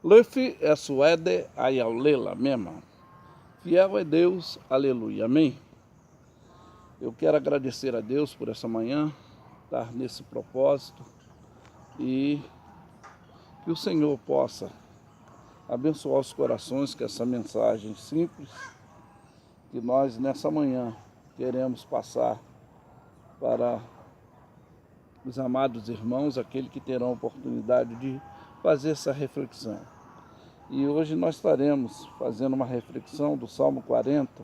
Lefi é suede ayaulela mesmo. Fiel é Deus, aleluia, amém? Eu quero agradecer a Deus por essa manhã, estar nesse propósito e que o Senhor possa abençoar os corações com essa mensagem simples que nós nessa manhã queremos passar para os amados irmãos, aqueles que terão a oportunidade de fazer essa reflexão. E hoje nós estaremos fazendo uma reflexão do Salmo 40.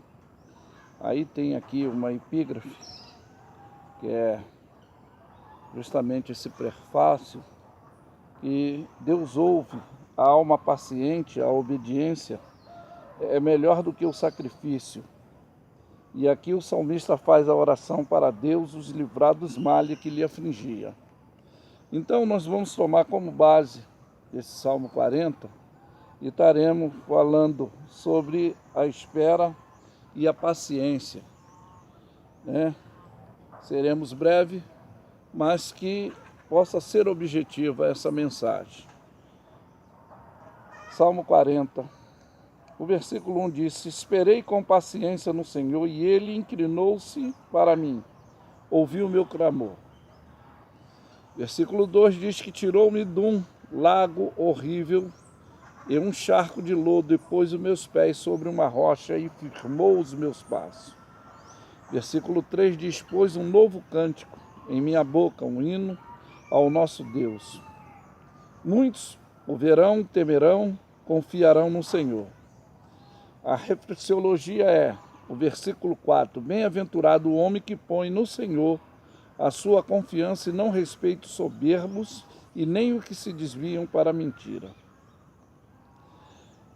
Aí tem aqui uma epígrafe, que é justamente esse prefácio, que Deus ouve a alma paciente, a obediência é melhor do que o sacrifício. E aqui o salmista faz a oração para Deus os livrar dos males que lhe afligia. Então nós vamos tomar como base esse Salmo 40 e estaremos falando sobre a espera e a paciência, né? Seremos breves, mas que possa ser objetiva essa mensagem. Salmo 40, o versículo 1 diz: Esperei com paciência no Senhor, e Ele inclinou-se para mim, ouviu o meu clamor. Versículo 2 diz que tirou-me de um lago horrível e um charco de lodo, e pôs os meus pés sobre uma rocha e firmou os meus passos. Versículo 3 diz: Pôs um novo cântico em minha boca, um hino ao nosso Deus. Muitos o verão, temerão, confiarão no Senhor. A reflexiologia é o versículo 4: Bem-aventurado o homem que põe no Senhor a sua confiança e não respeita os soberbos e nem os que se desviam para a mentira.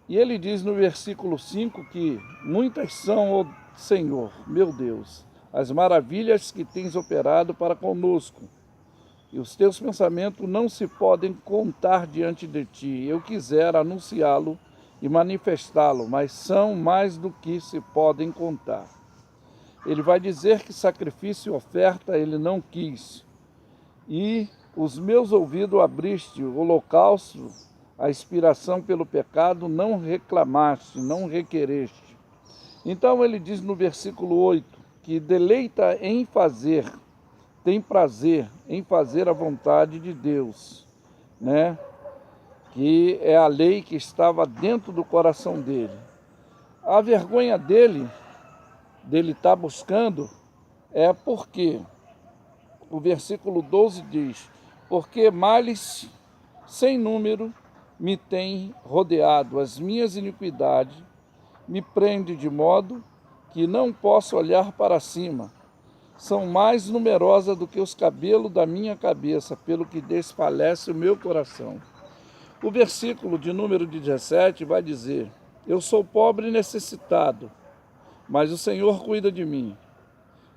E ele diz no versículo 5 que muitas são, ó Senhor, meu Deus, as maravilhas que tens operado para conosco, e os teus pensamentos não se podem contar diante de ti. Eu quisera anunciá-lo e manifestá-lo, mas são mais do que se podem contar. Ele vai dizer que sacrifício e oferta ele não quis, e os meus ouvidos abriste, o holocausto, a expiração pelo pecado, não reclamaste, não requereste. Então ele diz no versículo 8, que deleita em fazer, tem prazer em fazer a vontade de Deus, né? Que é a lei que estava dentro do coração dele. A vergonha dele estar buscando, é porque o versículo 12 diz: Porque males sem número me têm rodeado, as minhas iniquidades me prendem de modo que não posso olhar para cima. São mais numerosas do que os cabelos da minha cabeça, pelo que desfalece o meu coração. O versículo de número 17 vai dizer: Eu sou pobre e necessitado, mas o Senhor cuida de mim.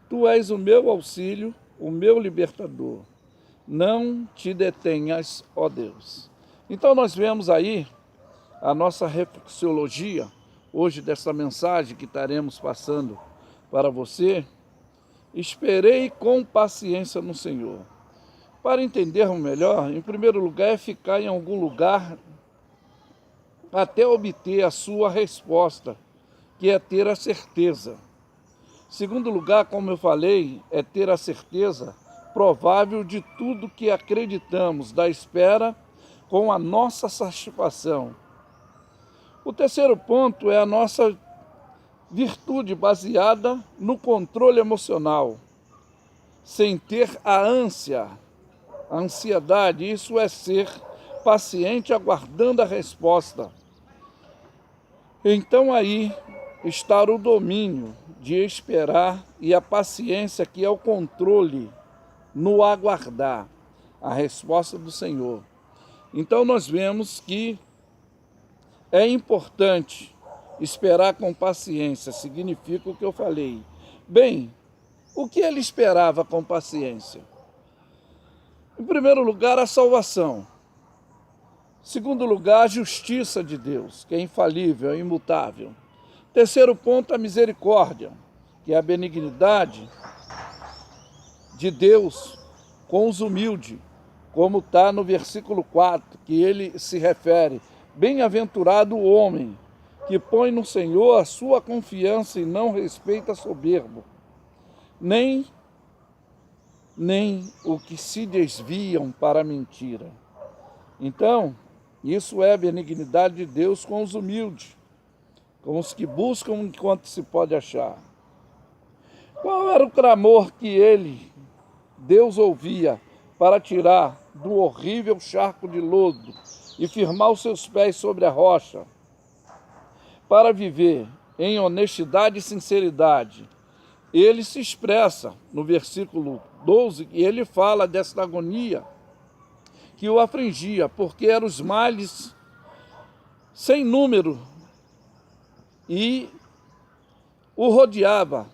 Tu és o meu auxílio, o meu libertador. Não te detenhas, ó Deus. Então nós vemos aí a nossa reflexiologia, hoje dessa mensagem que estaremos passando para você. Esperei com paciência no Senhor. Para entendermos melhor, em primeiro lugar é ficar em algum lugar até obter a sua resposta, que é ter a certeza. Segundo lugar, como eu falei, é ter a certeza provável de tudo que acreditamos, da espera com a nossa satisfação. O terceiro ponto é a nossa virtude baseada no controle emocional, sem ter a ansiedade, isso é ser paciente aguardando a resposta. Então aí está o domínio de esperar e a paciência, que é o controle no aguardar a resposta do Senhor. Então nós vemos que é importante esperar com paciência, significa o que eu falei. Bem, o que ele esperava com paciência? Em primeiro lugar, a salvação. Em segundo lugar, a justiça de Deus, que é infalível, é imutável. Terceiro ponto, a misericórdia, que é a benignidade de Deus com os humildes, como está no versículo 4, que ele se refere: Bem-aventurado o homem que põe no Senhor a sua confiança e não respeita soberbo, nem o que se desviam para a mentira. Então, isso é a benignidade de Deus com os humildes, com os que buscam enquanto se pode achar. Qual era o clamor que Deus ouvia para tirar do horrível charco de lodo e firmar os seus pés sobre a rocha, para viver em honestidade e sinceridade? Ele se expressa no versículo 12 e ele fala dessa agonia que o afligia, porque eram os males sem número e o rodeava.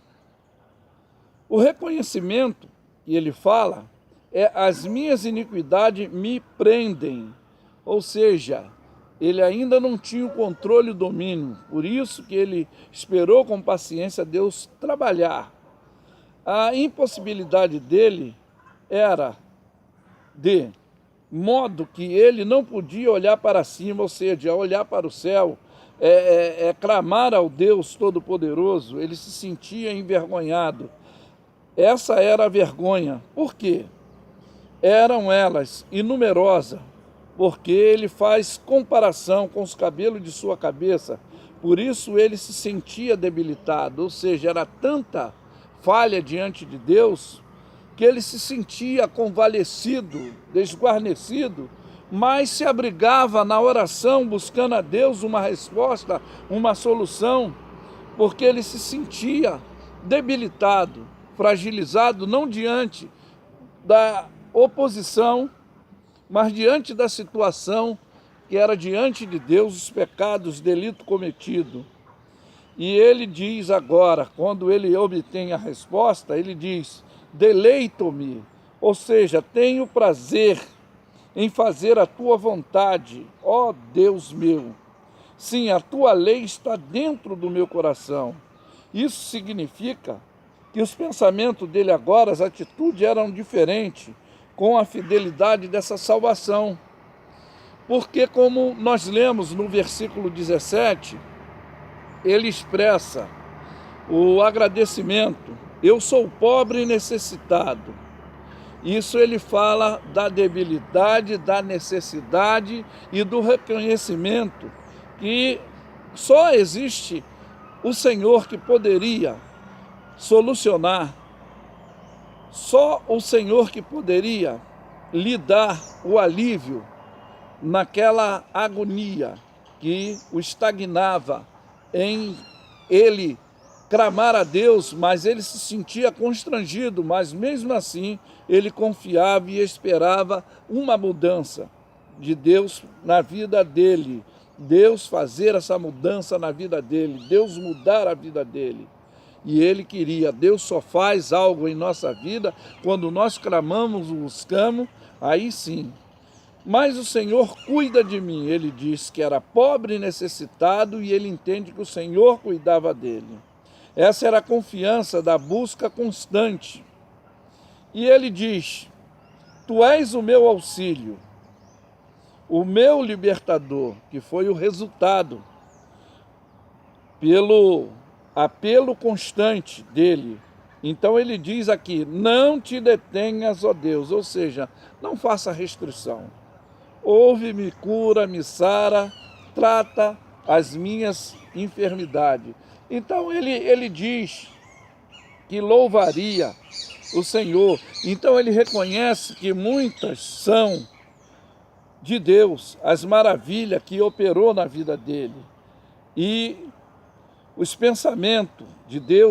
O reconhecimento que ele fala é: as minhas iniquidades me prendem. Ou seja, ele ainda não tinha o controle e o domínio. Por isso que ele esperou com paciência Deus trabalhar. A impossibilidade dele era de modo que ele não podia olhar para cima, ou seja, olhar para o céu, clamar ao Deus Todo-Poderoso. Ele se sentia envergonhado. Essa era a vergonha. Por quê? Eram elas inumerosas, porque ele faz comparação com os cabelos de sua cabeça. Por isso ele se sentia debilitado, ou seja, era tanta falha diante de Deus que ele se sentia convalescido, desguarnecido, mas se abrigava na oração, buscando a Deus uma resposta, uma solução, porque ele se sentia debilitado, fragilizado, não diante da oposição, mas diante da situação que era diante de Deus, os pecados, os delitos cometidos. E ele diz agora, quando ele obtém a resposta, ele diz: deleito-me, ou seja, tenho prazer em fazer a tua vontade, ó Deus meu. Sim, a tua lei está dentro do meu coração. Isso significa que os pensamentos dele agora, as atitudes eram diferentes com a fidelidade dessa salvação. Porque, como nós lemos no versículo 17, ele expressa o agradecimento: eu sou pobre e necessitado. Isso ele fala da debilidade, da necessidade e do reconhecimento que só existe o Senhor que poderia solucionar, só o Senhor que poderia lhe dar o alívio naquela agonia que o estagnava em ele clamar a Deus, mas ele se sentia constrangido, mas mesmo assim ele confiava e esperava uma mudança de Deus na vida dele, Deus fazer essa mudança na vida dele, Deus mudar a vida dele. E ele queria. Deus só faz algo em nossa vida quando nós clamamos, buscamos, aí sim. Mas o Senhor cuida de mim. Ele disse que era pobre e necessitado e ele entende que o Senhor cuidava dele. Essa era a confiança da busca constante. E ele diz: tu és o meu auxílio, o meu libertador, que foi o resultado pelo apelo constante dele. Então ele diz aqui: não te detenhas, ó Deus, ou seja, não faça restrição. Ouve-me, cura-me, sara, trata as minhas enfermidades. Então ele diz que louvaria o Senhor. Então ele reconhece que muitas são de Deus, as maravilhas que operou na vida dele. E os pensamentos de Deus